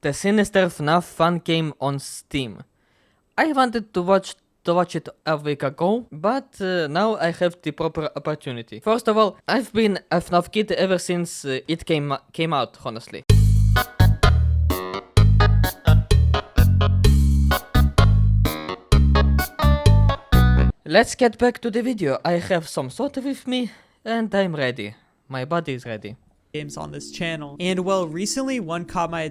the sinister FNAF fan game on Steam. I wanted to watch it a week ago, but now I have the proper opportunity. First of all, I've been a FNAF kid ever since it came out, honestly. Let's get back to the video. I have some soda with me and I'm ready. My body is ready. Games on this channel, and well, recently one caught my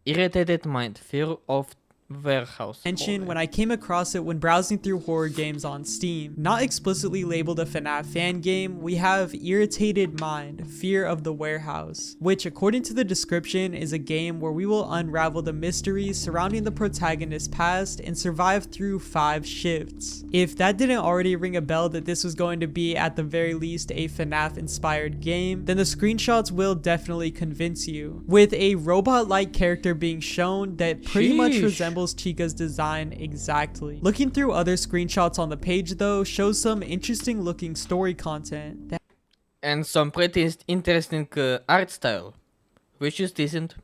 Irritated Mind, Fear of Warehouse. attention when I came across it when browsing through horror games on Steam. Not explicitly labeled a FNAF fan game, we have Irritated Mind, Fear of the Warehouse, which according to the description is a game where we will unravel the mysteries surrounding the protagonist's past and survive through 5 shifts. If that didn't already ring a bell that this was going to be at the very least a FNAF inspired game, then the screenshots will definitely convince you, with a robot-like character being shown that pretty much resembles Chica's design exactly. Looking through other screenshots on the page though shows some interesting looking story content and some pretty interesting art style, which is decent,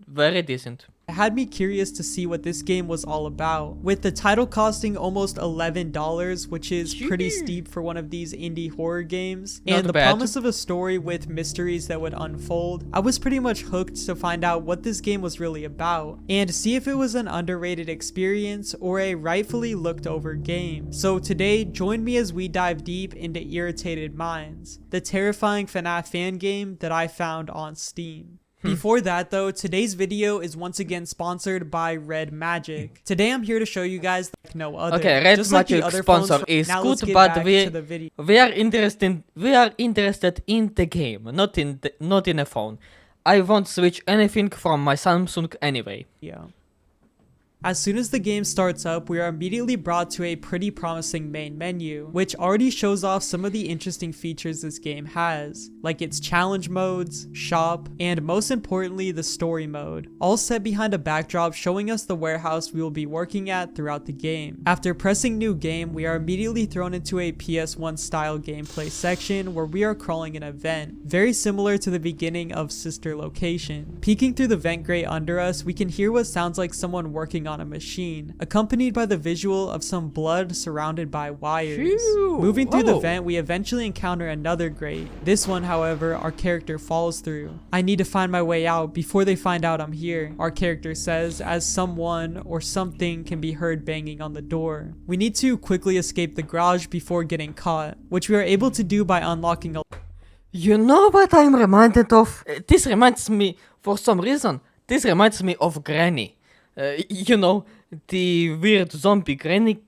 very decent. had me curious to see what this game was all about, with the title costing almost $11, which is pretty steep for one of these indie horror games, and the promise of a story with mysteries that would unfold. I was pretty much hooked to find out what this game was really about, and see if it was an underrated experience or a rightfully looked over game. So today, join me as we dive deep into Irritated Minds, the terrifying FNAF fan game that I found on Steam. Before that though, today's video is once again sponsored by Red Magic. Today I'm here to show you guys like no other. Okay, Red Magic sponsor is good, but we are interested in the game, not in a phone. I won't switch anything from my Samsung anyway. Yeah. As soon as the game starts up, we are immediately brought to a pretty promising main menu, which already shows off some of the interesting features this game has, like its challenge modes, shop, and most importantly the story mode, all set behind a backdrop showing us the warehouse we will be working at throughout the game. After pressing new game, we are immediately thrown into a PS1 style gameplay section where we are crawling an event, very similar to the beginning of Sister Location. Peeking through the vent grate under us, we can hear what sounds like someone working on a machine, accompanied by the visual of some blood surrounded by wires. Moving through the vent, we eventually encounter another grate. This one, however, our character falls through. I need to find my way out before they find out I'm here, our character says, as someone or something can be heard banging on the door. We need to quickly escape the garage before getting caught, which we are able to do by unlocking a... You know what I'm reminded of? This reminds me, for some reason, this reminds me of Granny. You know, the weird zombie granny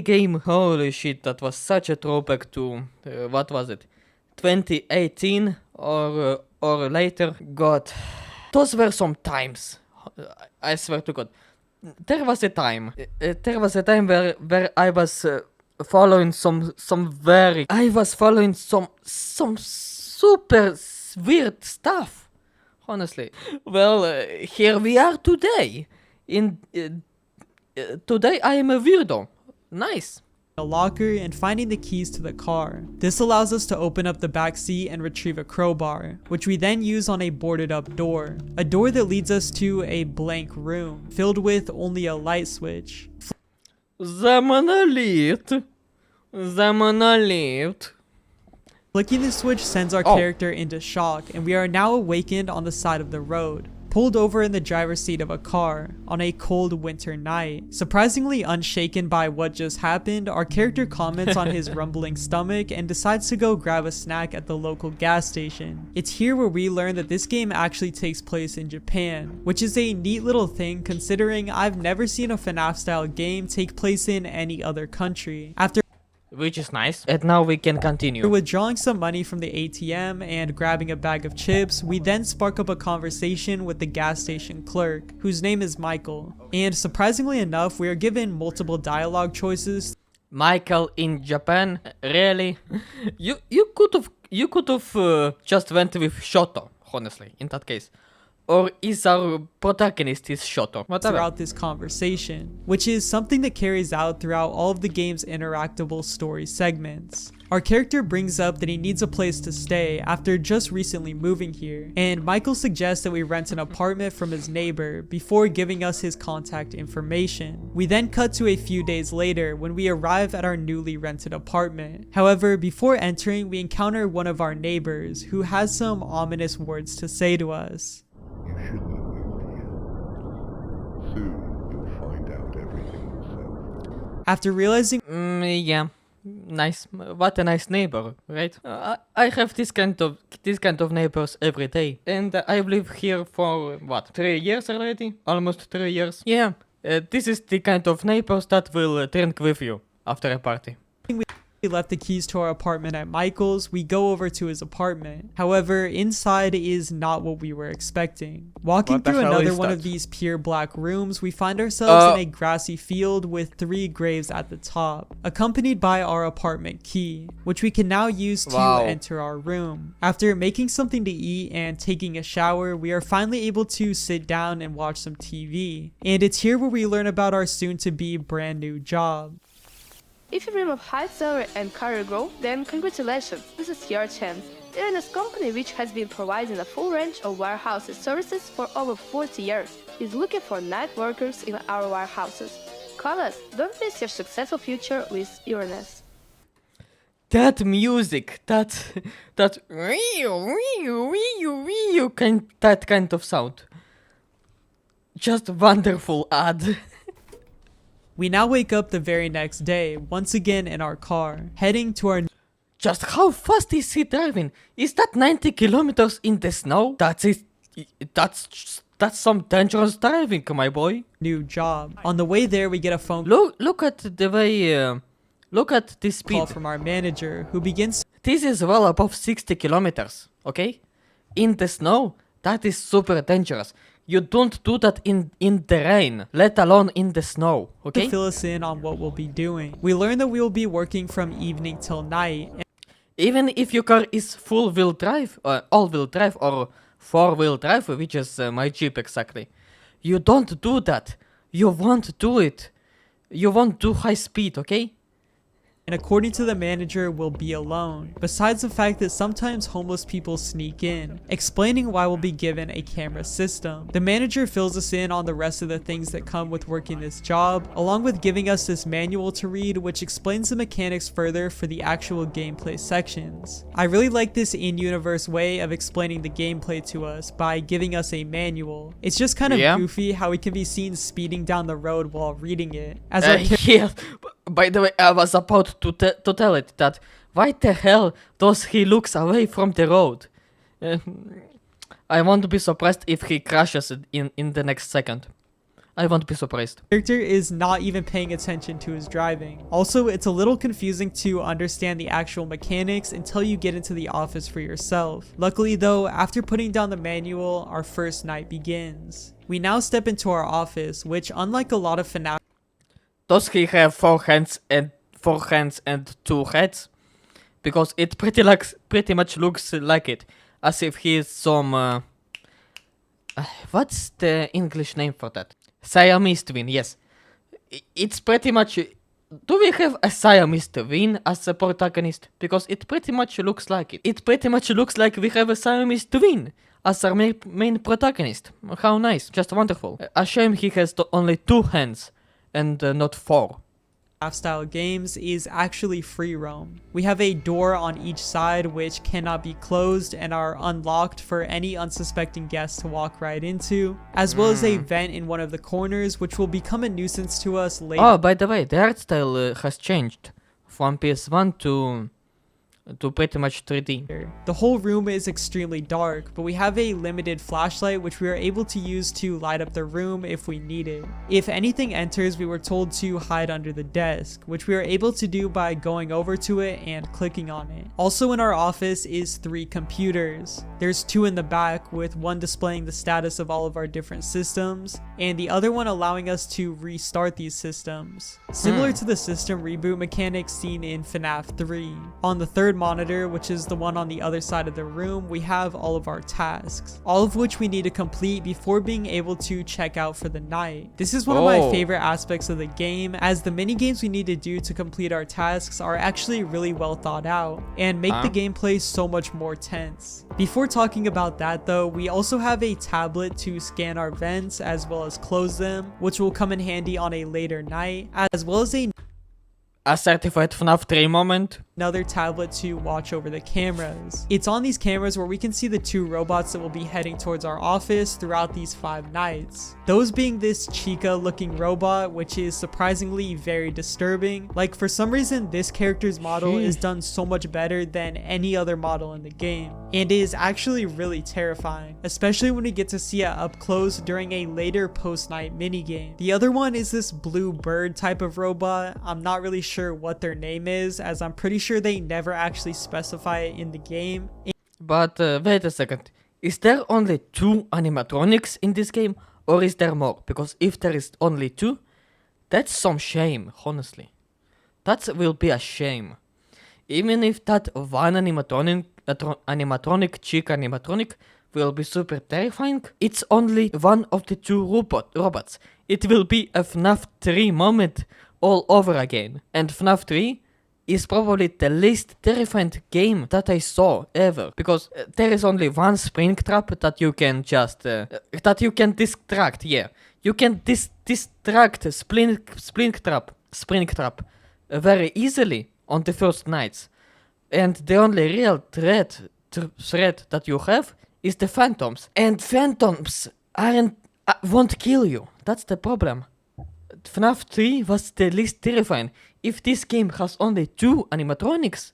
game. Holy shit, that was such a throwback to, what was it, 2018 or later. God, those were some times. I swear to God. There was a time where I was following some super weird stuff. Honestly. Well, here we are today. Today I am a weirdo. Nice. A locker and finding the keys to the car. This allows us to open up the back seat and retrieve a crowbar, which we then use on a boarded up door. A door that leads us to a blank room, filled with only a light switch. The monolith. Flicking the switch sends our character into shock, and we are now awakened on the side of the road, pulled over in the driver's seat of a car on a cold winter night. Surprisingly unshaken by what just happened, our character comments on his rumbling stomach and decides to go grab a snack at the local gas station. It's here where we learn that this game actually takes place in Japan, which is a neat little thing considering I've never seen a FNAF style game take place in any other country. Which is nice. And now we can continue. Withdrawing some money from the ATM and grabbing a bag of chips, we then spark up a conversation with the gas station clerk, whose name is Michael. And surprisingly enough, we are given multiple dialogue choices. Michael in Japan? Really? You could have just went with Shoto, honestly, in that case. Or is our protagonist his Shoto? Whatever. Throughout this conversation, which is something that carries out throughout all of the game's interactable story segments. Our character brings up that he needs a place to stay after just recently moving here, and Michael suggests that we rent an apartment from his neighbor before giving us his contact information. We then cut to a few days later when we arrive at our newly rented apartment. However, before entering, we encounter one of our neighbors who has some ominous words to say to us. You shouldn't have moved here. Soon you'll find out everything yourself. After realizing Yeah, nice. What a nice neighbor, right? I have this kind of neighbors every day, and I live here for what, 3 years already? Almost 3 years. Yeah, this is the kind of neighbors that will drink with you after a party. we left the keys to our apartment at Michael's, we go over to his apartment. However, inside is not what we were expecting. Walking What the through hell another is one that? of these pure black rooms, we find ourselves in a grassy field with 3 graves at the top, accompanied by our apartment key, which we can now use to Wow. enter our room. After making something to eat and taking a shower, we are finally able to sit down and watch some TV. And it's here where we learn about our soon-to-be brand new job. If you dream of high salary and career growth, then congratulations, this is your chance. Join this company, which has been providing a full range of warehouses services for over 40 years, is looking for night workers in our warehouses. Call us, don't miss your successful future with Uranus. That music, that that kind of sound. Just wonderful ad. We now wake up the very next day, once again in our car, heading to our Just how fast is he driving? Is that 90 kilometers in the snow? That's some dangerous driving, my boy. new job. On the way there, we get a phone Look at the way, look at the call speed. from our manager, who begins This is well above 60 kilometers, okay? In the snow, that is super dangerous. You don't do that in the rain, let alone in the snow, to okay? fill us in on what we'll be doing. We learn that we will be working from evening till night, Even if your car is full-wheel drive, all-wheel drive, or four-wheel drive, which is my Jeep exactly, you don't do that. You won't do it. You won't do high speed, okay? and according to the manager, we'll be alone. Besides the fact that sometimes homeless people sneak in, explaining why we'll be given a camera system. The manager fills us in on the rest of the things that come with working this job, along with giving us this manual to read, which explains the mechanics further for the actual gameplay sections. I really like this in-universe way of explaining the gameplay to us by giving us a manual. It's just kind of Yeah. goofy how we can be seen speeding down the road while reading it. As our Yeah. By the way, I was about to tell it that why the hell does he looks away from the road? I won't be surprised if he crashes it in the next second. I won't be surprised. character is not even paying attention to his driving. Also, it's a little confusing to understand the actual mechanics until you get into the office for yourself. Luckily though, after putting down the manual, our first night begins. We now step into our office, which unlike a lot of FNAF Does he have 4 hands and 2 heads? Because it pretty much looks like it, as if he is some. What's the English name for that? Siamese twin. Yes, it's pretty much. Do we have a Siamese twin as a protagonist? Because it pretty much looks like it. It pretty much looks like we have a Siamese twin as our main protagonist. How nice, just wonderful. A shame he has only 2 hands and not 4. style games is actually free roam. We have a door on each side which cannot be closed and are unlocked for any unsuspecting guests to walk right into, as well as a vent in one of the corners which will become a nuisance to us later. Oh, by the way, the art style has changed from PS1 to pretty much 3D. The whole room is extremely dark, but we have a limited flashlight which we are able to use to light up the room if we need it. If anything enters, we were told to hide under the desk, which we are able to do by going over to it and clicking on it. Also in our office is 3 computers. There's 2 in the back, with one displaying the status of all of our different systems, and the other one allowing us to restart these systems. Similar to the system reboot mechanics seen in FNAF 3. On the third monitor, which is the one on the other side of the room, we have all of our tasks, all of which we need to complete before being able to check out for the night. This is one of my favorite aspects of the game, as the mini games we need to do to complete our tasks are actually really well thought out and make the gameplay so much more tense. Before talking about that though, we also have a tablet to scan our vents as well as close them, which will come in handy on a later night, as well as A certified FNAF 3 moment. another tablet to watch over the cameras. It's on these cameras where we can see the two robots that will be heading towards our office throughout these 5 nights. Those being this Chica looking robot, which is surprisingly very disturbing. Like, for some reason this character's model is done so much better than any other model in the game, and is actually really terrifying, especially when we get to see it up close during a later post-night minigame. The other one is this blue bird type of robot. I'm not really sure what their name is, as I'm pretty sure they never actually specify it in the game. But wait a second. Is there only 2 animatronics in this game? Or is there more? Because if there is only 2, that's some shame, honestly. That will be a shame. Even if that one animatronic, chick animatronic, will be super terrifying, it's only one of the 2 robots. It will be a FNAF 3 moment all over again. And FNAF 3 is probably the least terrifying game that I saw ever, because there is only one spring trap that you can just that you can distract. Yeah, you can distract spring trap very easily on the first nights, and the only real threat that you have is the phantoms, and phantoms won't kill you. That's the problem. FNAF 3 was the least terrifying. If this game has only 2 animatronics,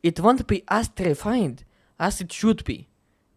it won't be as terrifying as it should be,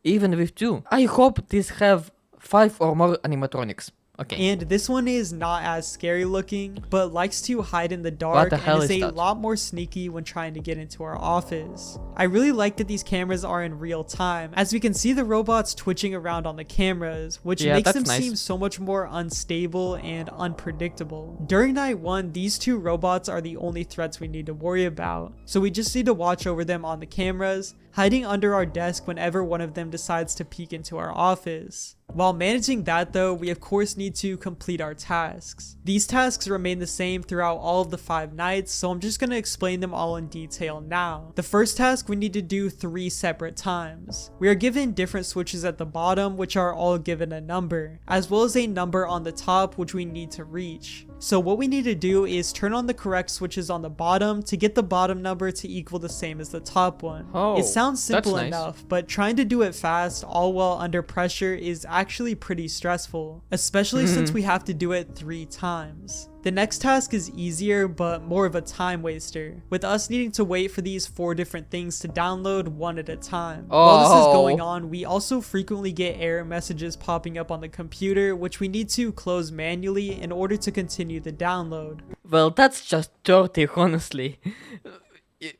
even with 2. I hope this have 5 or more animatronics. Okay. And this one is not as scary looking, but likes to hide in the dark What the hell and is is a that? lot more sneaky when trying to get into our office. I really like that these cameras are in real time, as we can see the robots twitching around on the cameras, which Yeah, makes that's them nice. seem so much more unstable and unpredictable. During night 1, these 2 robots are the only threats we need to worry about, so we just need to watch over them on the cameras, hiding under our desk whenever one of them decides to peek into our office. While managing that though, we of course need to complete our tasks. These tasks remain the same throughout all of the 5 nights, so I'm just going to explain them all in detail now. The first task we need to do 3 separate times. We are given different switches at the bottom, which are all given a number, as well as a number on the top which we need to reach. So what we need to do is turn on the correct switches on the bottom to get the bottom number to equal the same as the top one. Oh, it sounds simple that's nice. enough, but trying to do it fast all while under pressure is actually pretty stressful, especially since we have to do it 3 times. The next task is easier, but more of a time waster, with us needing to wait for these 4 different things to download one at a time. While this is going on, we also frequently get error messages popping up on the computer, which we need to close manually in order to continue the download. Well, that's just dirty, honestly.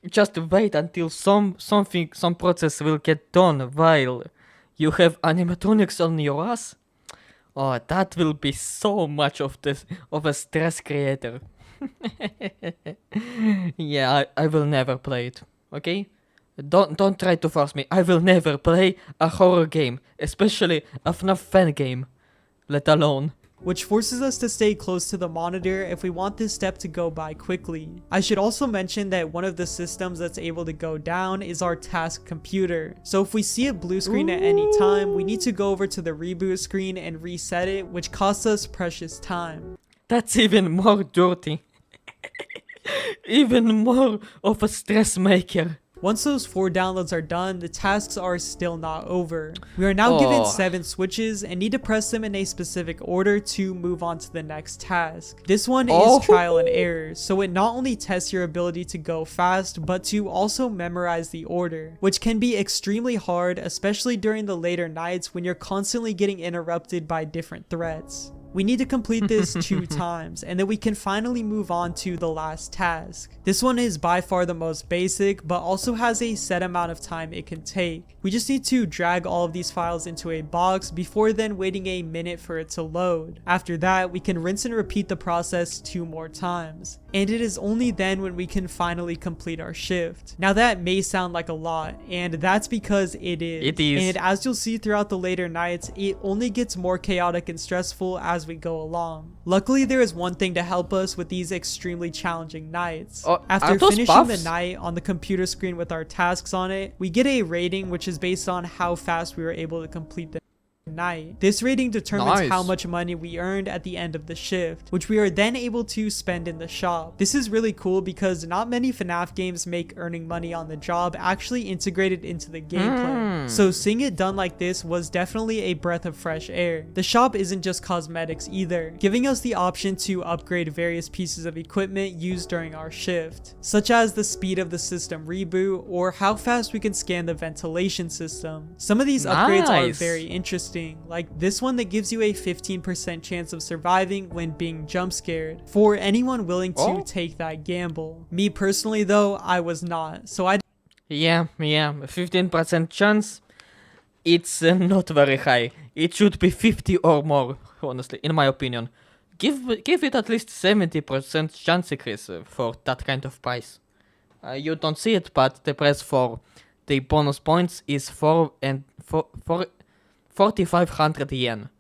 Just wait until some process will get done while you have animatronics on your ass. Oh, that will be so much of a stress creator. Yeah, I will never play it. Okay? Don't try to force me. I will never play a horror game, especially a FNAF fan game, let alone. Which forces us to stay close to the monitor if we want this step to go by quickly. I should also mention that one of the systems that's able to go down is our task computer. So if we see a blue screen at any time, we need to go over to the reboot screen and reset it, which costs us precious time. That's even more dirty. Even more of a stress maker. Once those 4 downloads are done, the tasks are still not over. We are now given 7 switches and need to press them in a specific order to move on to the next task. This one is trial and error, so it not only tests your ability to go fast, but to also memorize the order, which can be extremely hard, especially during the later nights when you're constantly getting interrupted by different threats. We need to complete this 2 times, and then we can finally move on to the last task. This one is by far the most basic, but also has a set amount of time it can take. We just need to drag all of these files into a box before then waiting a minute for it to load. After that, we can rinse and repeat the process 2 more times. And it is only then when we can finally complete our shift. Now that may sound like a lot, and that's because it is. It is. And as you'll see throughout the later nights, it only gets more chaotic and stressful as we go along. Luckily, there is one thing to help us with these extremely challenging nights. After are those finishing buffs? the night on the computer screen with our tasks on it, we get a rating which is based on how fast we were able to complete the night. This rating determines Nice. how much money we earned at the end of the shift, which we are then able to spend in the shop. This is really cool because not many FNAF games make earning money on the job actually integrated into the gameplay. So seeing it done like this was definitely a breath of fresh air. The shop isn't just cosmetics either, giving us the option to upgrade various pieces of equipment used during our shift, such as the speed of the system reboot or how fast we can scan the ventilation system. Some of these upgrades are Nice. very interesting, like this one that gives you a 15% chance of surviving when being jump scared, for anyone willing to take that gamble. Me personally though, I was not, so I Yeah, 15% chance. It's not very high. It should be 50 or more, honestly, in my opinion. Give it at least 70% chance increase for that kind of price. You don't see it, but the price for the bonus points is 4,500 yen,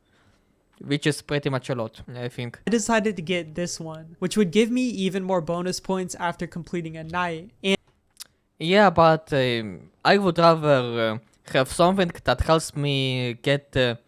which is pretty much a lot, I think. decided to get this one, which would give me even more bonus points after completing a night. And Yeah, but I would rather have something that helps me get the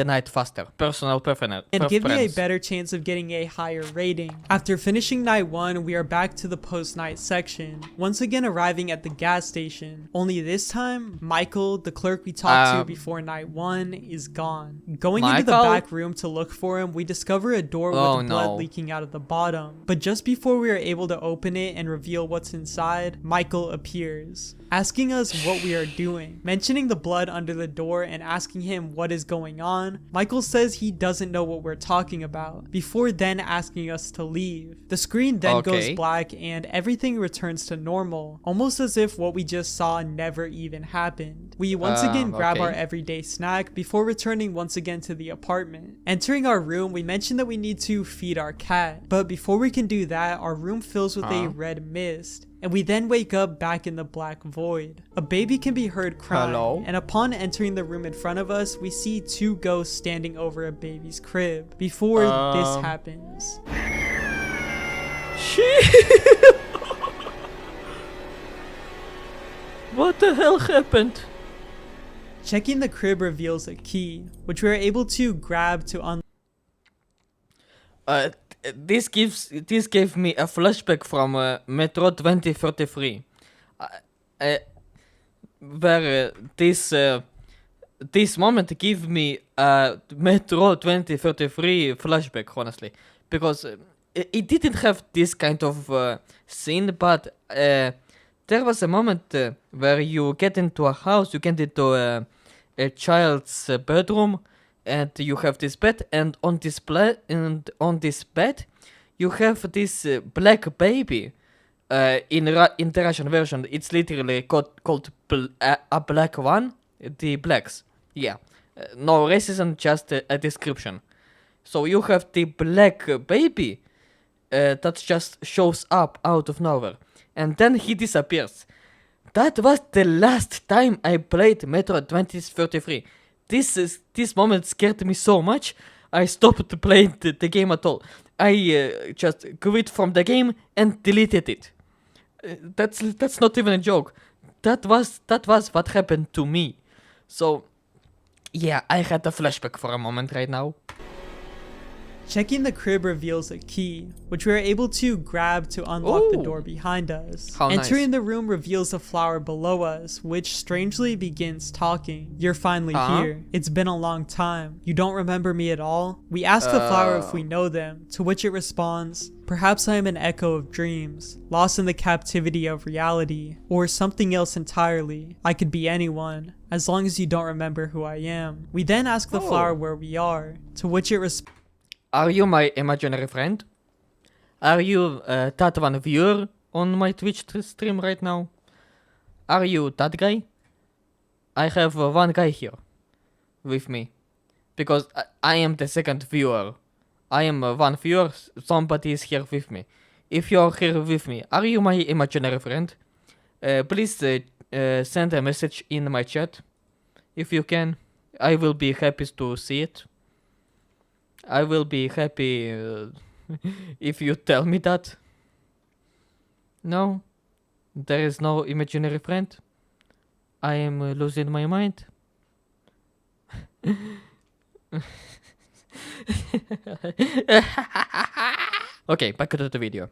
night faster. Personal preference. give me a better chance of getting a higher rating. After finishing night 1, we are back to the post-night section, once again arriving at the gas station. Only this time, Michael, the clerk we talked to before night 1, is gone. Going into the Michael? back room to look for him, we discover a door Oh, with blood no. leaking out of the bottom. But just before we are able to open it and reveal what's inside, Michael appears, asking us what we are doing, mentioning the blood under the door and asking him what is going on. Michael says he doesn't know what we're talking about, before then asking us to leave. The screen then goes Okay. black and everything returns to normal, almost as if what we just saw never even happened. We once again grab our okay. everyday snack before returning once again to the apartment. Entering our room, we mention that we need to feed our cat, but before we can do that, our room fills with a red mist, and we then wake up back in the black void. A baby can be heard crying, Hello? and upon entering the room in front of us, we see 2 ghosts standing over a baby's crib. Before this happens, What the hell happened? checking the crib reveals a key, which we are able to grab to unlock. This gave me a flashback from Metro 2033, where this moment give me a Metro 2033 flashback, honestly, because it didn't have this kind of scene, but there was a moment where you get into a house, you get into a child's bedroom, and you have this bed, and on this bed you have this black baby. In the Russian version, it's literally called a black one. The blacks, yeah. No racism, just a description. So you have the black baby that just shows up out of nowhere, and then he disappears. That was the last time I played Metro 2033. This moment scared me so much, I stopped playing the game at all. I just quit from the game and deleted it. That's not even a joke. That was what happened to me. So, yeah, I had a flashback for a moment right now. Checking the crib reveals a key, which we are able to grab to unlock the Ooh. door behind us. How nice. Entering the room reveals a flower below us, which strangely begins talking. You're finally here. It's been a long time. You don't remember me at all? We ask the flower if we know them, to which it responds, perhaps I am an echo of dreams, lost in the captivity of reality, or something else entirely. I could be anyone, as long as you don't remember who I am. We then ask the flower where we are, to which it responds, Are you my imaginary friend? Are you that one viewer on my Twitch stream right now? Are you that guy? I have one guy here with me because I am the second viewer. I am one viewer. Somebody is here with me. If you are here with me, are you my imaginary friend? Please send a message in my chat if you can. I will be happy to see it. I will be happy if you tell me that. No, there is no imaginary friend. I am losing my mind. Okay, back to the video.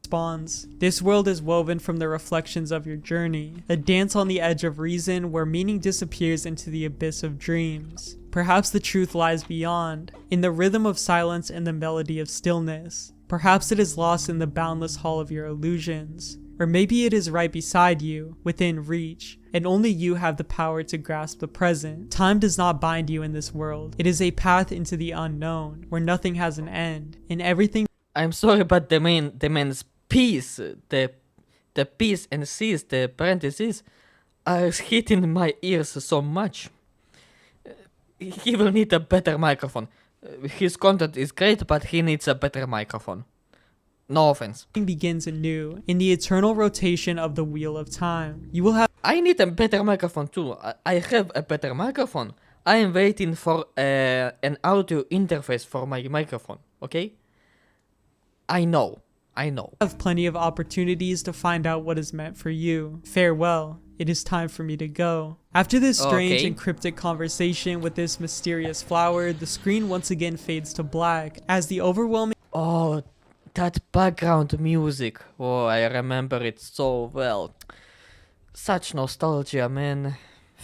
Spawns. This world is woven from the reflections of your journey, a dance on the edge of reason where meaning disappears into the abyss of dreams. Perhaps the truth lies beyond, in the rhythm of silence and the melody of stillness. Perhaps it is lost in the boundless hall of your illusions. Or maybe it is right beside you, within reach, and only you have the power to grasp the present. Time does not bind you in this world. It is a path into the unknown, where nothing has an end, and everything. I'm sorry, but the man's piece, the piece and C's, the parentheses, are hitting my ears so much. He will need a better microphone. His content is great, but he needs a better microphone. No offense. Begins anew, in the eternal rotation of the wheel of time. You will have. I need a better microphone too. I have a better microphone. I am waiting for an audio interface for my microphone, okay? I know. Have plenty of opportunities to find out what is meant for you. Farewell. It is time for me to go. After this strange and cryptic conversation with this mysterious flower, the screen once again fades to black as the overwhelming. Oh, that background music. Oh, I remember it so well. Such nostalgia, man.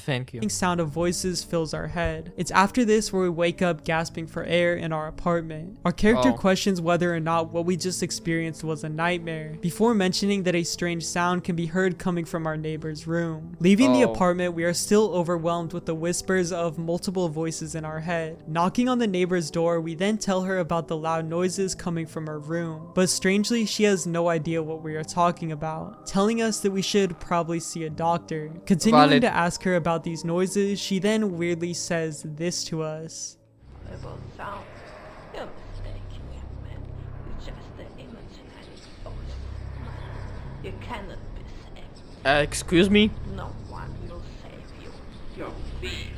Thank you. Sound of voices fills our head. It's after this where we wake up gasping for air in our apartment. Our character questions whether or not what we just experienced was a nightmare, before mentioning that a strange sound can be heard coming from our neighbor's room. Leaving the apartment, we are still overwhelmed with the whispers of multiple voices in our head. Knocking on the neighbor's door, we then tell her about the loud noises coming from her room, but strangely she has no idea what we are talking about, telling us that we should probably see a doctor. Continuing to ask her about these noises, she then weirdly says this to us. Sound. You're mistaken, young man. It's just the imaginary ghost. You cannot be saved. Excuse me? No one will save you. You're weak,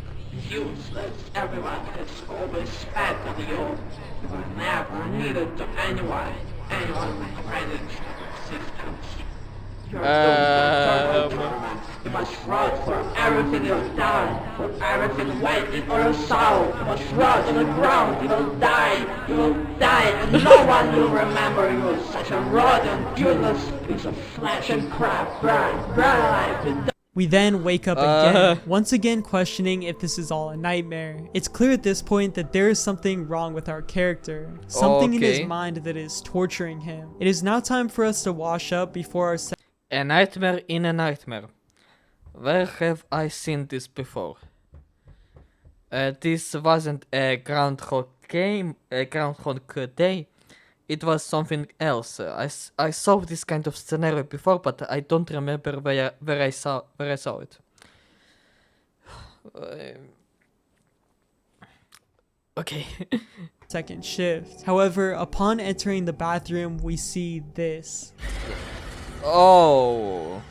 useless. Everyone has always spat on you. You were never needed to anyone. Anyone with credit existence. You're doomed to torment. You must rot for everything you've done, for everything waiting for your soul. You must rot on the ground. You will die. You will die, and no one will remember you. Such a rotten, useless piece of flesh and crap. Burn alive. We then wake up again, once again questioning if this is all a nightmare. It's clear at this point that there is something wrong with our character, something in his mind that is torturing him. It is now time for us to wash up before our A nightmare in a nightmare. Where have I seen this before? This wasn't a Groundhog Day. It was something else. I saw this kind of scenario before, but I don't remember where I saw it. Okay. second shift. However, upon entering the bathroom, we see this. Oh.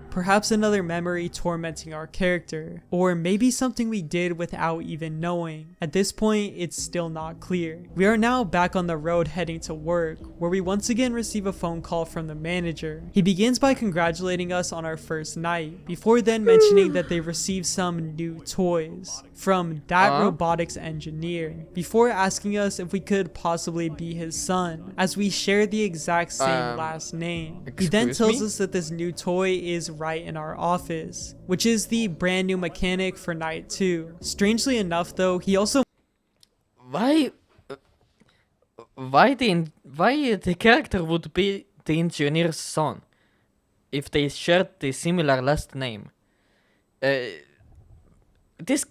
Perhaps another memory tormenting our character, or maybe something we did without even knowing. At this point, it's still not clear. We are now back on the road heading to work, where we once again receive a phone call from the manager. He begins by congratulating us on our first night, before then mentioning that they received some new toys from that robotics engineer, before asking us if we could possibly be his son, as we share the exact same last name. He then tells us that this new toy is right in our office, which is the brand new mechanic for night 2. Strangely enough though, he also Why the character would be the engineer's son if they shared the similar last name? This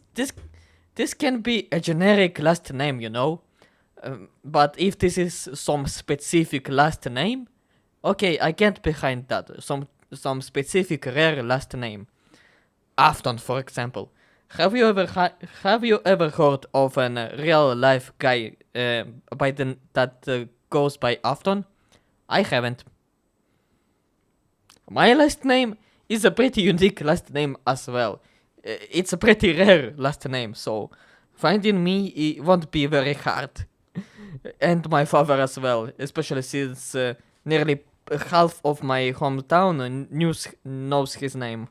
this can be a generic last name, you know. But if this is some specific last name, okay, I get behind that. Some specific rare last name. Afton, for example. Have you ever heard of a real life guy that goes by Afton? I haven't. My last name is a pretty unique last name as well. It's a pretty rare last name, so finding me it won't be very hard. And my father as well, especially since nearly half of my hometown knows his name.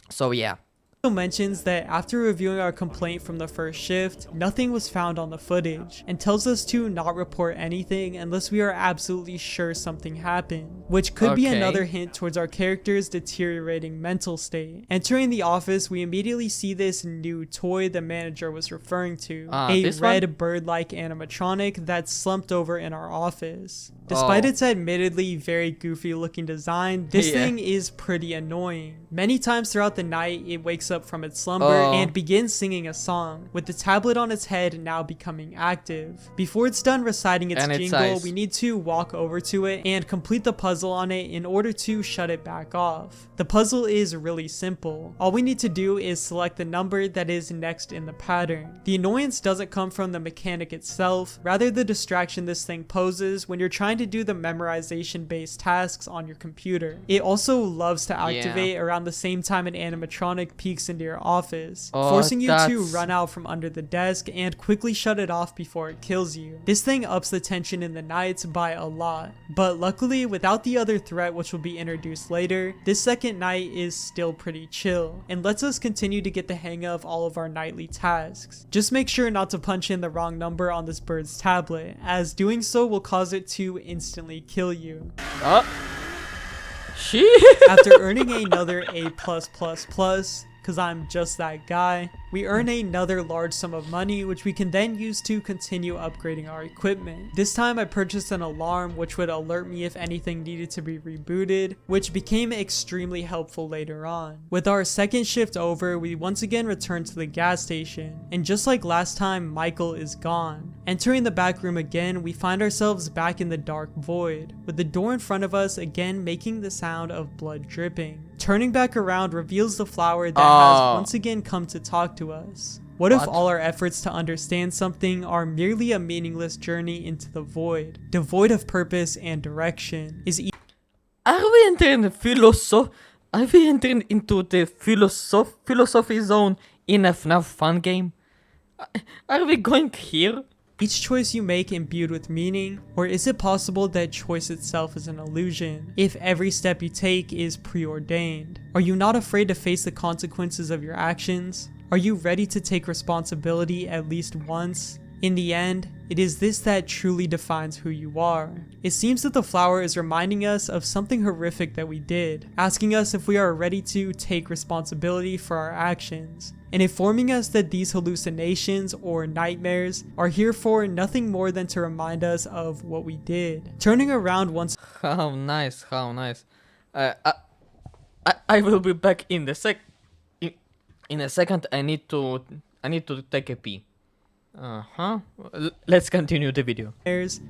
So yeah. Also mentions that after reviewing our complaint from the first shift, nothing was found on the footage, and tells us to not report anything unless we are absolutely sure something happened, which could be another hint towards our character's deteriorating mental state. Entering the office, we immediately see this new toy the manager was referring to, a red bird-like animatronic that's slumped over in our office. Despite its admittedly very goofy looking design, this thing is pretty annoying. Many times throughout the night, it wakes up from its slumber and begins singing a song, with the tablet on its head now becoming active. Before it's done reciting its jingle, we need to walk over to it and complete the puzzle on it in order to shut it back off. The puzzle is really simple. All we need to do is select the number that is next in the pattern. The annoyance doesn't come from the mechanic itself, rather the distraction this thing poses when you're trying to do the memorization based tasks on your computer. It also loves to activate around the same time an animatronic peeks into your office, forcing you to run out from under the desk and quickly shut it off before it kills you. This thing ups the tension in the nights by a lot, but luckily without the other threat which will be introduced later, this second night is still pretty chill and lets us continue to get the hang of all of our nightly tasks. Just make sure not to punch in the wrong number on this bird's tablet, as doing so will cause it to instantly kill you. After earning another A+++, cause I'm just that guy, we earn another large sum of money which we can then use to continue upgrading our equipment. This time I purchased an alarm which would alert me if anything needed to be rebooted, which became extremely helpful later on. With our second shift over, we once again return to the gas station, and just like last time, Michael is gone. Entering the back room again, we find ourselves back in the dark void, with the door in front of us again making the sound of blood dripping. Turning back around reveals the flower that has once again come to talk to us. What if all our efforts to understand something are merely a meaningless journey into the void, devoid of purpose and direction? Are we entering into the philosophy zone in a FNAF fun game? Are we going here? Each choice you make imbued with meaning, or is it possible that choice itself is an illusion, if every step you take is preordained? Are you not afraid to face the consequences of your actions? Are you ready to take responsibility at least once? In the end, it is this that truly defines who you are. It seems that the flower is reminding us of something horrific that we did, asking us if we are ready to take responsibility for our actions, and informing us that these hallucinations or nightmares are here for nothing more than to remind us of what we did. Turning around once— How nice, how nice. I will be back in a second. I need to take a pee. Let's continue the video.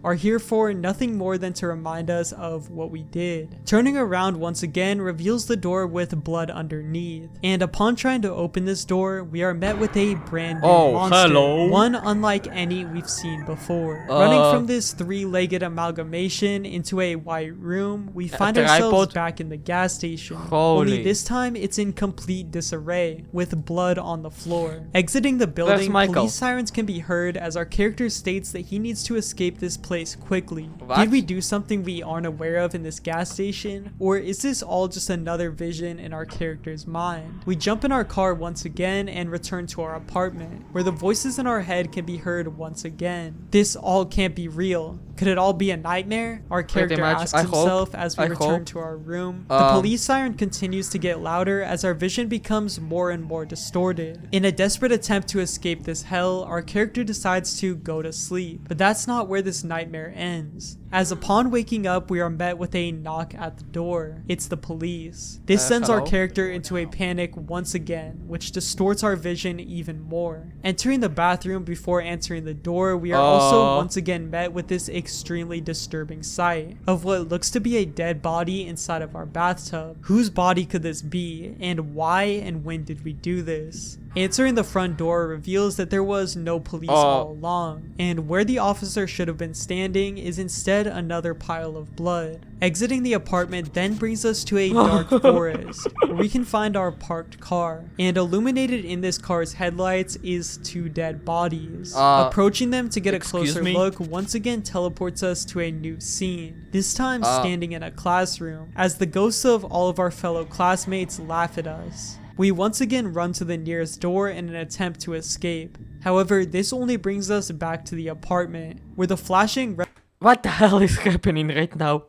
Are here for nothing more than to remind us of what we did. Turning around once again reveals the door with blood underneath, and upon trying to open this door, we are met with a brand new monster, one unlike any we've seen before. Running from this three-legged amalgamation into a white room, we find ourselves back in the gas station. Only this time it's in complete disarray, with blood on the floor. Exiting the building, police sirens can be heard as our character states that he needs to escape this place quickly. Did we do something we aren't aware of in this gas station? Or is this all just another vision in our character's mind? We jump in our car once again and return to our apartment, where the voices in our head can be heard once again. This all can't be real. Could it all be a nightmare? Our character asks himself as we return to our room. The police siren continues to get louder as our vision becomes more and more distorted. In a desperate attempt to escape this hell, our character decides to go to sleep. But that's not where this nightmare ends. as upon waking up we are met with a knock at the door. It's the police. This sends our hello? character into a panic once again, which distorts our vision even more. Entering the bathroom before answering the door, we are also once again met with this extremely disturbing sight of what looks to be a dead body inside of our bathtub. Whose body could this be, and why and when did we do this? Answering the front door reveals that there was no police all along, and where the officer should have been standing is instead another pile of blood. Exiting the apartment then brings us to a dark forest, where we can find our parked car, and illuminated in this car's headlights is 2 dead bodies. Approaching them to get a closer look once again teleports us to a new scene, this time standing in a classroom, as the ghosts of all of our fellow classmates laugh at us. We once again run to the nearest door in an attempt to escape. However, this only brings us back to the apartment, where the flashing What the hell is happening right now?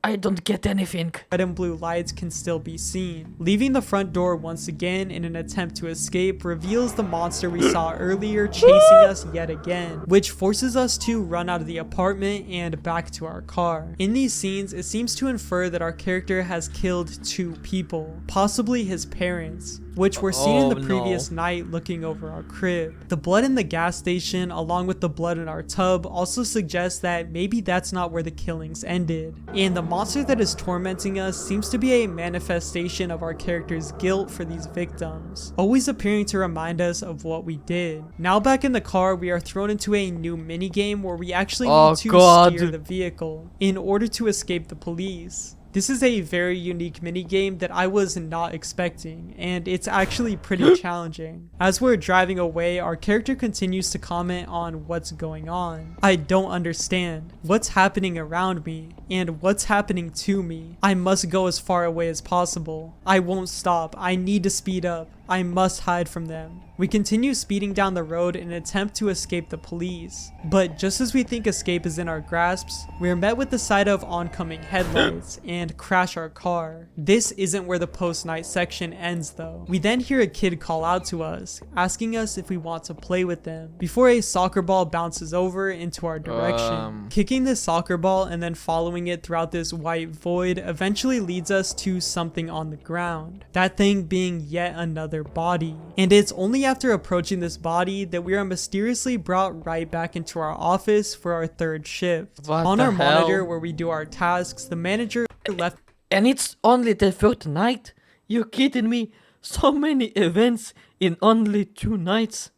I don't get anything. red and blue lights can still be seen. Leaving the front door once again in an attempt to escape reveals the monster we saw earlier chasing us yet again, which forces us to run out of the apartment and back to our car. In these scenes, it seems to infer that our character has killed 2 people, possibly his parents, which were seen in the previous night looking over our crib. The blood in the gas station along with the blood in our tub also suggests that maybe that's not where the killings ended, and the monster that is tormenting us seems to be a manifestation of our character's guilt for these victims, always appearing to remind us of what we did. Now back in the car, we are thrown into a new minigame where we actually need to steer the vehicle in order to escape the police. This is a very unique minigame that I was not expecting, and it's actually pretty challenging. As we're driving away, our character continues to comment on what's going on. I don't understand. What's happening around me? And what's happening to me? I must go as far away as possible. I won't stop. I need to speed up. I must hide from them. We continue speeding down the road in an attempt to escape the police. But just as we think escape is in our grasps, we are met with the sight of oncoming headlights and crash our car. This isn't where the post-night section ends though. We then hear a kid call out to us, asking us if we want to play with them, before a soccer ball bounces over into our direction. Kicking this soccer ball and then following it throughout this white void eventually leads us to something on the ground. That thing being yet another body. And it's only after approaching this body that we are mysteriously brought right back into our office for our 3rd shift. On our monitor where we do our tasks, the manager left. And it's only the 3rd night? You kidding me? So many events in only 2 nights?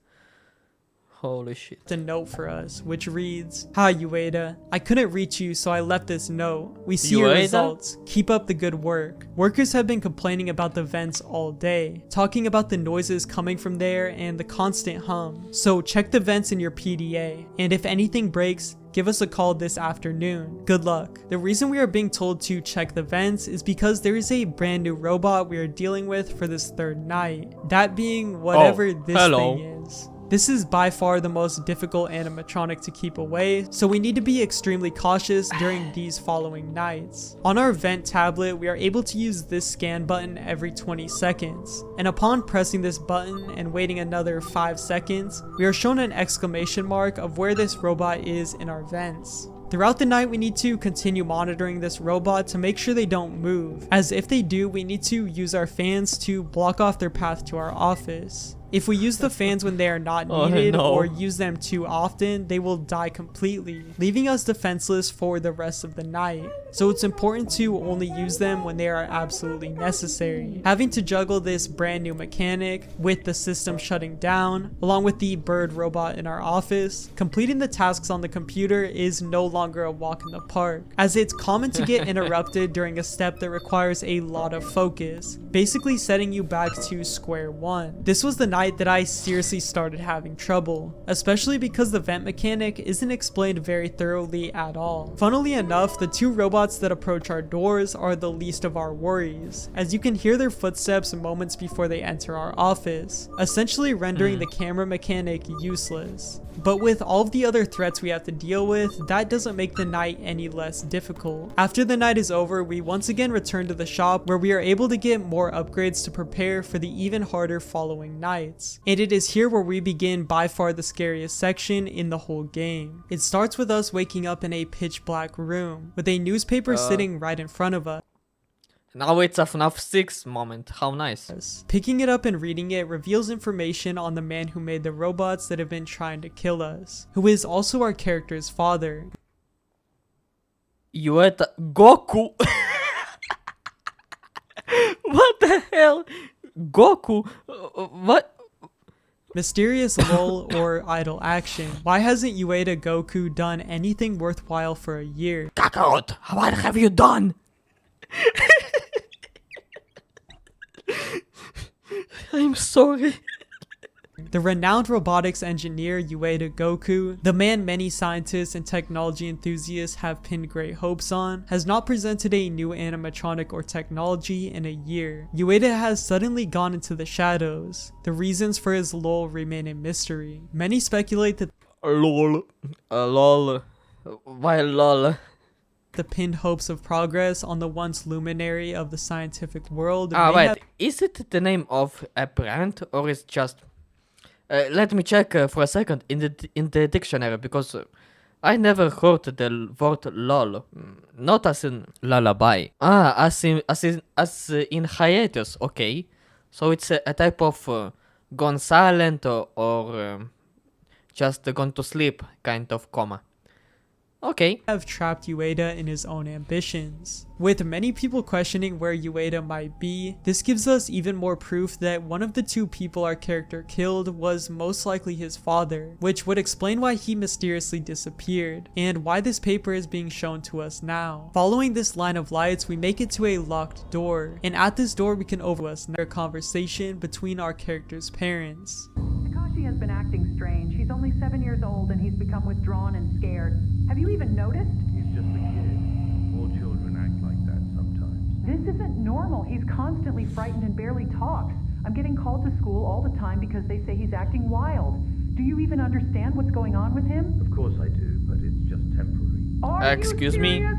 Holy shit. A note for us, which reads, "Hi Ueda, I couldn't reach you, so I left this note. We see your results. Keep up the good work. Workers have been complaining about the vents all day, talking about the noises coming from there and the constant hum. So check the vents in your PDA, and if anything breaks, give us a call this afternoon. Good luck." The reason we are being told to check the vents is because there is a brand new robot we are dealing with for this 3rd night. That being whatever this thing is. This is by far the most difficult animatronic to keep away, so we need to be extremely cautious during these following nights. On our vent tablet, we are able to use this scan button every 20 seconds, and upon pressing this button and waiting another 5 seconds, we are shown an exclamation mark of where this robot is in our vents. Throughout the night, we need to continue monitoring this robot to make sure they don't move, as if they do, we need to use our fans to block off their path to our office. If we use the fans when they are not needed or use them too often, they will die completely, leaving us defenseless for the rest of the night. So it's important to only use them when they are absolutely necessary. Having to juggle this brand new mechanic with the system shutting down, along with the bird robot in our office, completing the tasks on the computer is no longer a walk in the park, as it's common to get interrupted during a step that requires a lot of focus, basically setting you back to square one. This was the night that I seriously started having trouble, especially because the vent mechanic isn't explained very thoroughly at all. Funnily enough, the 2 robots that approach our doors are the least of our worries, as you can hear their footsteps moments before they enter our office, essentially rendering the camera mechanic useless. But with all of the other threats we have to deal with, that doesn't make the night any less difficult. After the night is over, we once again return to the shop where we are able to get more upgrades to prepare for the even harder following nights. And it is here where we begin by far the scariest section in the whole game. It starts with us waking up in a pitch black room with a newspaper sitting right in front of us. Now it's a FNAF 6 moment. How nice. Picking it up and reading it reveals information on the man who made the robots that have been trying to kill us, who is also our character's father. Yueta Goku. What the hell? Goku? What? Mysterious lull or idle action. Why hasn't Ueda Goku done anything worthwhile for a year? Kakarot, what have you done? I'm sorry. The renowned robotics engineer Ueda Goku, the man many scientists and technology enthusiasts have pinned great hopes on, has not presented a new animatronic or technology in a year. Ueda has suddenly gone into the shadows. The reasons for his lull remain a mystery. Many speculate that Lol. Lol. Why lol? the pinned hopes of progress on the once luminary of the scientific world Ah, may wait. have Is it the name of a brand or is just... let me check for a second in the dictionary because I never heard the word lol. Not as in lullaby. Ah, as in hiatus. Okay, so it's a type of gone silent or just gone to sleep kind of coma. Okay. have trapped Ueda in his own ambitions. With many people questioning where Ueda might be, this gives us even more proof that one of the two people our character killed was most likely his father, which would explain why he mysteriously disappeared, and why this paper is being shown to us now. Following this line of lights, we make it to a locked door, and at this door we can overhear a conversation between our character's parents. Takashi has been acting strange. He's only 7 years old and he's become withdrawn and scared. Have you even noticed? He's just a kid. All children act like that sometimes. This isn't normal. He's constantly frightened and barely talks. I'm getting called to school all the time because they say he's acting wild. Do you even understand what's going on with him? Of course I do, but it's just temporary. Are Excuse you me? serious?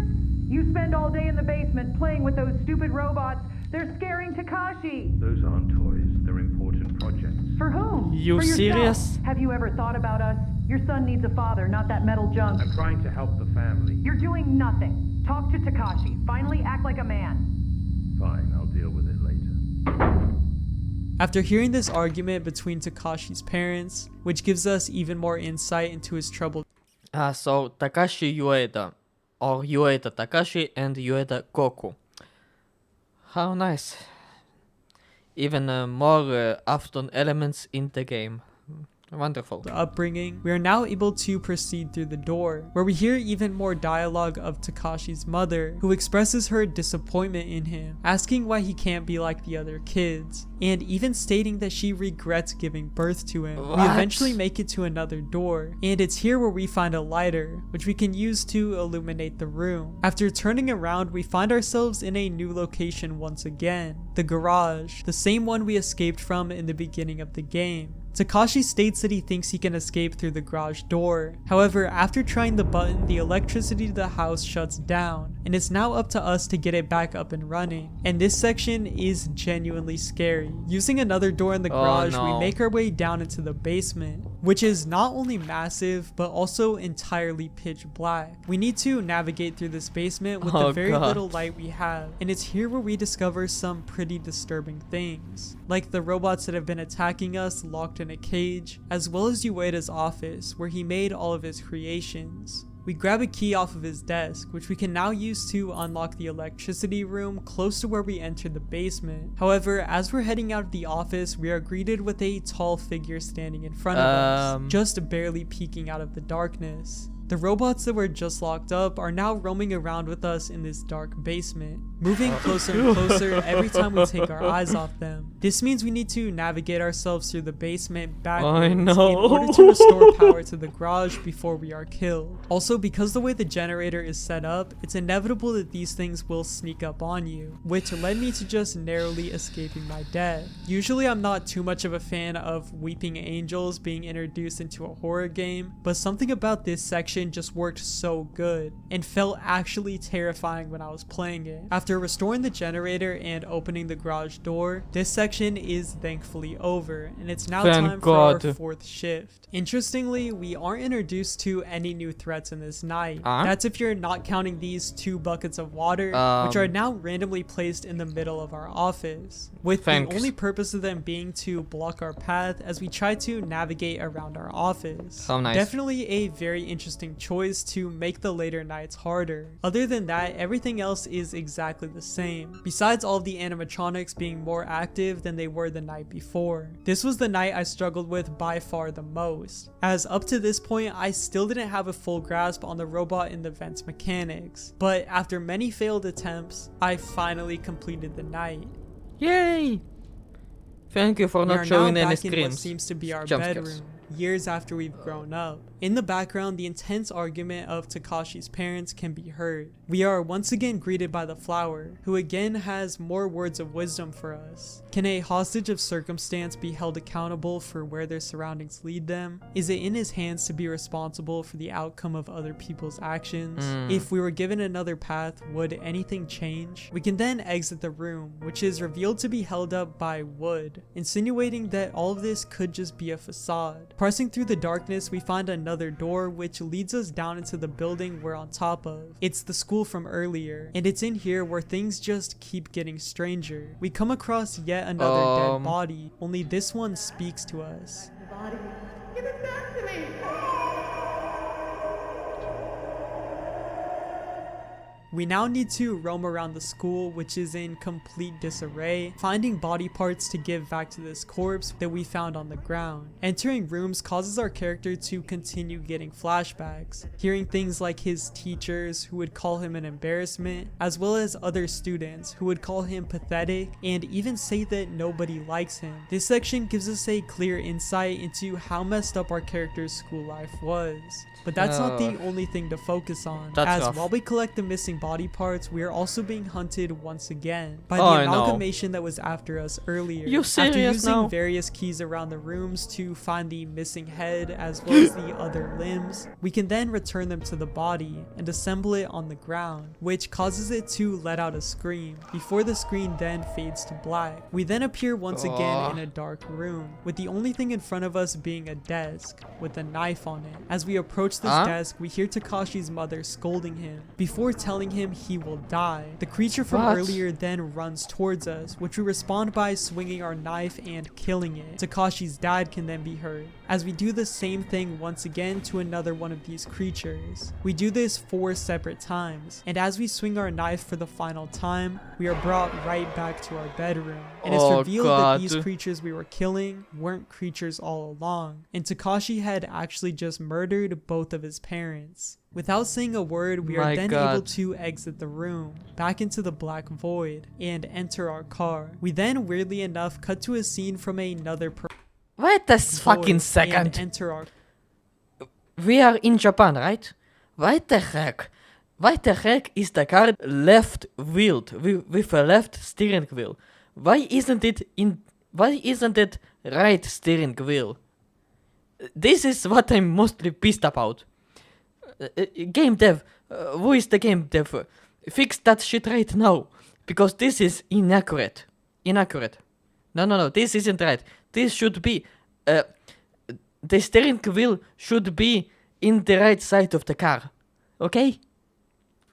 You spend all day in the basement playing with those stupid robots. They're scaring Takashi. Those aren't toys. They're important projects. For whom? You For yourself. serious? Have you ever thought about us? Your son needs a father, not that metal junk. I'm trying to help the family. You're doing nothing. Talk to Takashi. Finally act like a man. Fine, I'll deal with it later. After hearing this argument between Takashi's parents, which gives us even more insight into his troubled So Takashi Ueda, or Ueda Takashi and Ueda Goku. How nice. Even more Afton elements in the game. Wonderful. upbringing, we are now able to proceed through the door, where we hear even more dialogue of Takashi's mother, who expresses her disappointment in him, asking why he can't be like the other kids, and even stating that she regrets giving birth to him. We What? eventually make it to another door, and it's here where we find a lighter, which we can use to illuminate the room. After turning around, we find ourselves in a new location once again, the garage, the same one we escaped from in the beginning of the game. Takashi states that he thinks he can escape through the garage door. However, after trying the button, the electricity to the house shuts down, and it's now up to us to get it back up and running. And this section is genuinely scary. Using another door in the garage, no. we make our way down into the basement, which is not only massive, but also entirely pitch black. We need to navigate through this basement with the very God. little light we have, and it's here where we discover some pretty disturbing things, like the robots that have been attacking us locked in a cage, as well as Ueda's office where he made all of his creations. We grab a key off of his desk, which we can now use to unlock the electricity room close to where we entered the basement. However, as we're heading out of the office, we are greeted with a tall figure standing in front of us, just barely peeking out of the darkness. The robots that were just locked up are now roaming around with us in this dark basement, moving closer and closer every time we take our eyes off them. This means we need to navigate ourselves through the basement backwards in order to restore power to the garage before we are killed. Also, because the way the generator is set up, it's inevitable that these things will sneak up on you, which led me to just narrowly escaping my death. Usually I'm not too much of a fan of weeping angels being introduced into a horror game, but something about this section just worked so good and felt actually terrifying when I was playing it. After restoring the generator and opening the garage door, this section is thankfully over, and it's now time for our 4th shift. Interestingly, we aren't introduced to any new threats in this night. That's if you're not counting these 2 buckets of water, which are now randomly placed in the middle of our office, with the only purpose of them being to block our path as we try to navigate around our office. Definitely a very interesting choice to make the later nights harder. Other than that, everything else is exactly the same, besides all of the animatronics being more active than they were the night before. This was the night I struggled with by far the most, as up to this point I still didn't have a full grasp on the robot in the vents mechanics, but after many failed attempts, I finally completed the night. Yay! Thank you for not showing any screams. We are now back in what seems to be our bedroom, years after we've grown up. In the background, the intense argument of Takashi's parents can be heard. We are once again greeted by the flower, who again has more words of wisdom for us. Can a hostage of circumstance be held accountable for where their surroundings lead them? Is it in his hands to be responsible for the outcome of other people's actions? If we were given another path, would anything change? We can then exit the room, which is revealed to be held up by wood, insinuating that all of this could just be a facade. Parsing through the darkness, we find another door which leads us down into the building we're on top of. It's the school from earlier, and it's in here where things just keep getting stranger. We come across yet another dead body, only this one speaks to us. Body, give it back to me! We now need to roam around the school, which is in complete disarray, finding body parts to give back to this corpse that we found on the ground. Entering rooms causes our character to continue getting flashbacks, hearing things like his teachers who would call him an embarrassment, as well as other students who would call him pathetic and even say that nobody likes him. This section gives us a clear insight into how messed up our character's school life was. But that's not the only thing to focus on, as while we collect the missing body parts, we are also being hunted once again by the amalgamation that was after us earlier. After using various keys around the rooms to find the missing head as well as the other limbs, we can then return them to the body and assemble it on the ground, which causes it to let out a scream, before the screen then fades to black. We then appear once again in a dark room, with the only thing in front of us being a desk with a knife on it. As we approach this desk, we hear Takashi's mother scolding him before telling him he will die. The creature from earlier then runs towards us, which we respond by swinging our knife and killing it. Takashi's dad can then be heard, as we do the same thing once again to another one of these creatures. We do this 4 separate times, and as we swing our knife for the final time, we are brought right back to our bedroom, and it's revealed that these creatures we were killing weren't creatures all along, and Takashi had actually just murdered both of his parents. Without saying a word, we are then able to exit the room, back into the black void, and enter our car. We then, weirdly enough, cut to a scene from another Wait a fucking second. We are in Japan, right? Why the heck? Why the heck is the car left wheeled with a left steering wheel? Why isn't it right steering wheel? This is what I'm mostly pissed about. Game dev, who is the game dev? Fix that shit right now, because this is inaccurate. No, this isn't right. This should be, the steering wheel should be in the right side of the car, okay?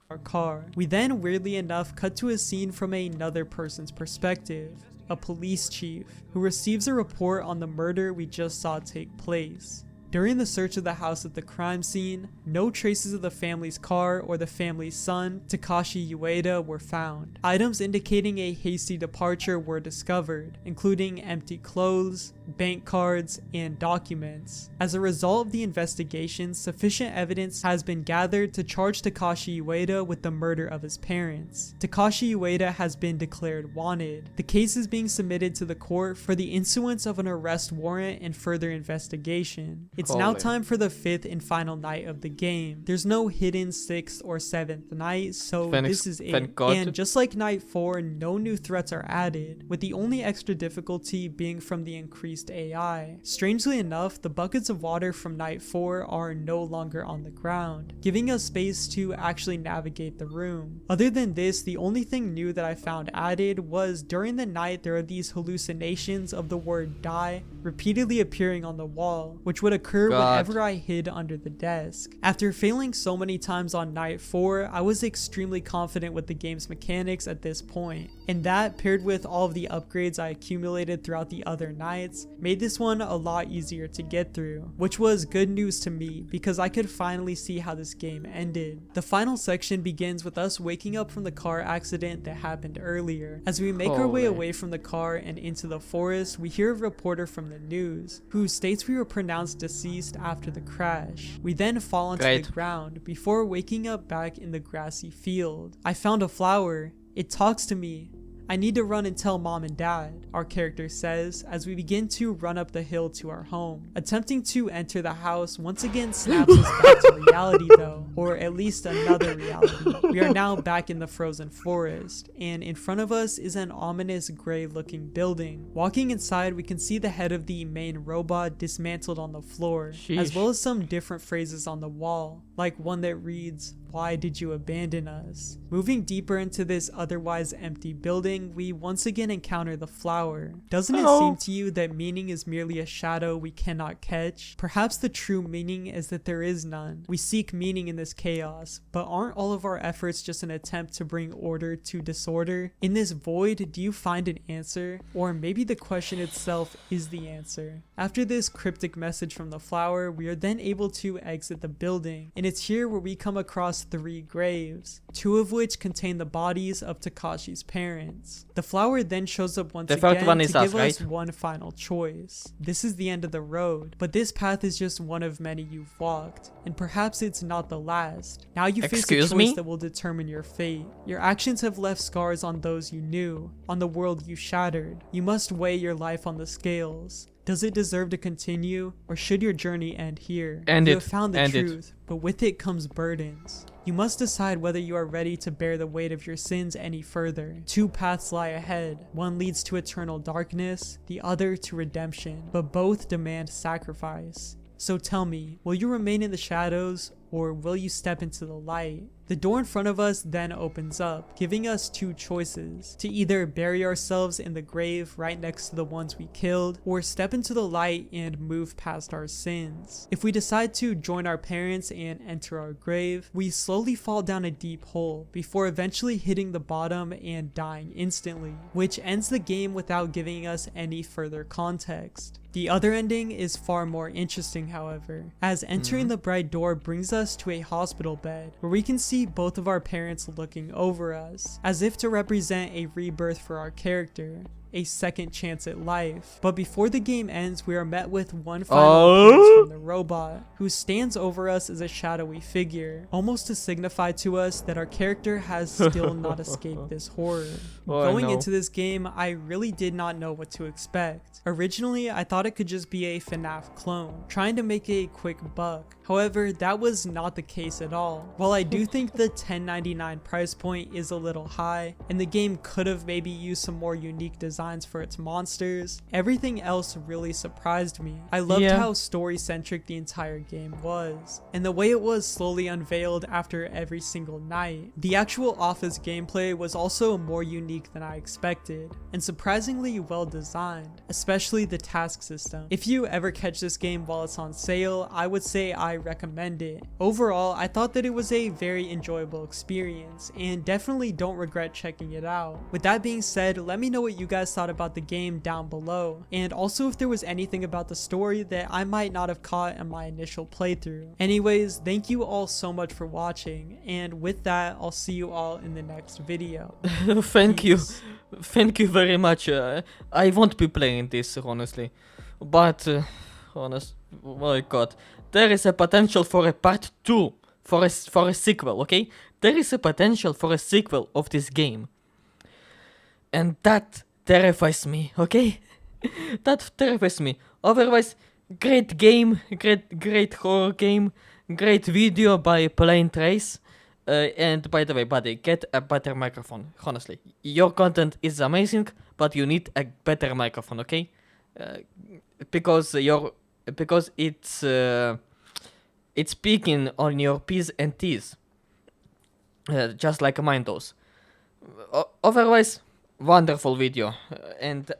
Our car. We then, weirdly enough, cut to a scene from another person's perspective, a police chief, who receives a report on the murder we just saw take place. During the search of the house at the crime scene, no traces of the family's car or the family's son, Takashi Ueda, were found. Items indicating a hasty departure were discovered, including empty clothes, bank cards, and documents. As a result of the investigation, sufficient evidence has been gathered to charge Takashi Ueda with the murder of his parents. Takashi Ueda has been declared wanted. The case is being submitted to the court for the issuance of an arrest warrant and further investigation. It's now time for the 5th and final night of the game. There's no hidden 6th or 7th night, so this is it. And just like night 4, no new threats are added, with the only extra difficulty being from the increased AI. Strangely enough, the buckets of water from night 4 are no longer on the ground, giving us space to actually navigate the room. Other than this, the only thing new that I found added was during the night there are these hallucinations of the word die repeatedly appearing on the wall, which would occur whenever I hid under the desk. After failing so many times on night 4, I was extremely confident with the game's mechanics at this point, and that, paired with all of the upgrades I accumulated throughout the other nights, made this one a lot easier to get through, which was good news to me because I could finally see how this game ended. The final section begins with us waking up from the car accident that happened earlier. As we make our way away from the car and into the forest, we hear a reporter from the news who states we were pronounced deceased after the crash. We then fall onto the ground before waking up back in the grassy field. I found a flower. It talks to me. I need to run and tell mom and dad, our character says as we begin to run up the hill to our home. Attempting to enter the house once again snaps us back to reality though, or at least another reality. We are now back in the frozen forest, and in front of us is an ominous gray looking building. Walking inside, we can see the head of the main robot dismantled on the floor, as well as some different phrases on the wall, like one that reads, "Why did you abandon us?" Moving deeper into this otherwise empty building, we once again encounter the flower. Doesn't it seem to you that meaning is merely a shadow we cannot catch? Perhaps the true meaning is that there is none. We seek meaning in this chaos, but aren't all of our efforts just an attempt to bring order to disorder? In this void, do you find an answer? Or maybe the question itself is the answer. After this cryptic message from the flower, we are then able to exit the building, and it's here where we come across 3 graves, 2 of which contain the bodies of Takashi's parents. The flower then shows up once again to give us one final choice. This is the end of the road, but this path is just one of many you've walked, and perhaps it's not the last. Now you face a choice that will determine your fate. Your actions have left scars on those you knew, on the world you shattered. You must weigh your life on the scales. Does it deserve to continue, or should your journey end here? You have found the truth, but with it comes burdens. You must decide whether you are ready to bear the weight of your sins any further. 2 paths lie ahead. One leads to eternal darkness, the other to redemption, but both demand sacrifice. So tell me, will you remain in the shadows, or will you step into the light? The door in front of us then opens up, giving us 2 choices: to either bury ourselves in the grave right next to the ones we killed, or step into the light and move past our sins. If we decide to join our parents and enter our grave, we slowly fall down a deep hole before eventually hitting the bottom and dying instantly, which ends the game without giving us any further context. The other ending is far more interesting, however, as entering the bright door brings us to a hospital bed where we can see both of our parents looking over us, as if to represent a rebirth for our character, a second chance at life. But before the game ends, we are met with one final appearance from the robot, who stands over us as a shadowy figure, almost to signify to us that our character has still not escaped this horror. Going into this game, I really did not know what to expect. Originally, I thought it could just be a FNAF clone, trying to make a quick buck. However, that was not the case at all. While I do think the $10.99 price point is a little high, and the game could have maybe used some more unique designs for its monsters, everything else really surprised me. I loved how story-centric the entire game was, and the way it was slowly unveiled after every single night. The actual office gameplay was also more unique than I expected, and surprisingly well designed, especially the task system. If you ever catch this game while it's on sale, I would say I recommend it. Overall, I thought that it was a very enjoyable experience, and definitely don't regret checking it out. With that being said, let me know what you guys guys thought about the game down below, and also if there was anything about the story that I might not have caught in my initial playthrough. Anyways, thank you all so much for watching, and with that, I'll see you all in the next video. Thank you. Peace. Thank you very much. I won't be playing this, honestly. But, my god. There is a potential for a part 2. For a sequel, okay? There is a potential for a sequel of this game. And that terrifies me, okay? That terrifies me. Otherwise, great game, great horror game, great video by PlainTrace. And by the way, buddy, get a better microphone. Honestly, your content is amazing, but you need a better microphone, okay? Because it's speaking on your P's and T's, just like mine does. Otherwise, wonderful video, and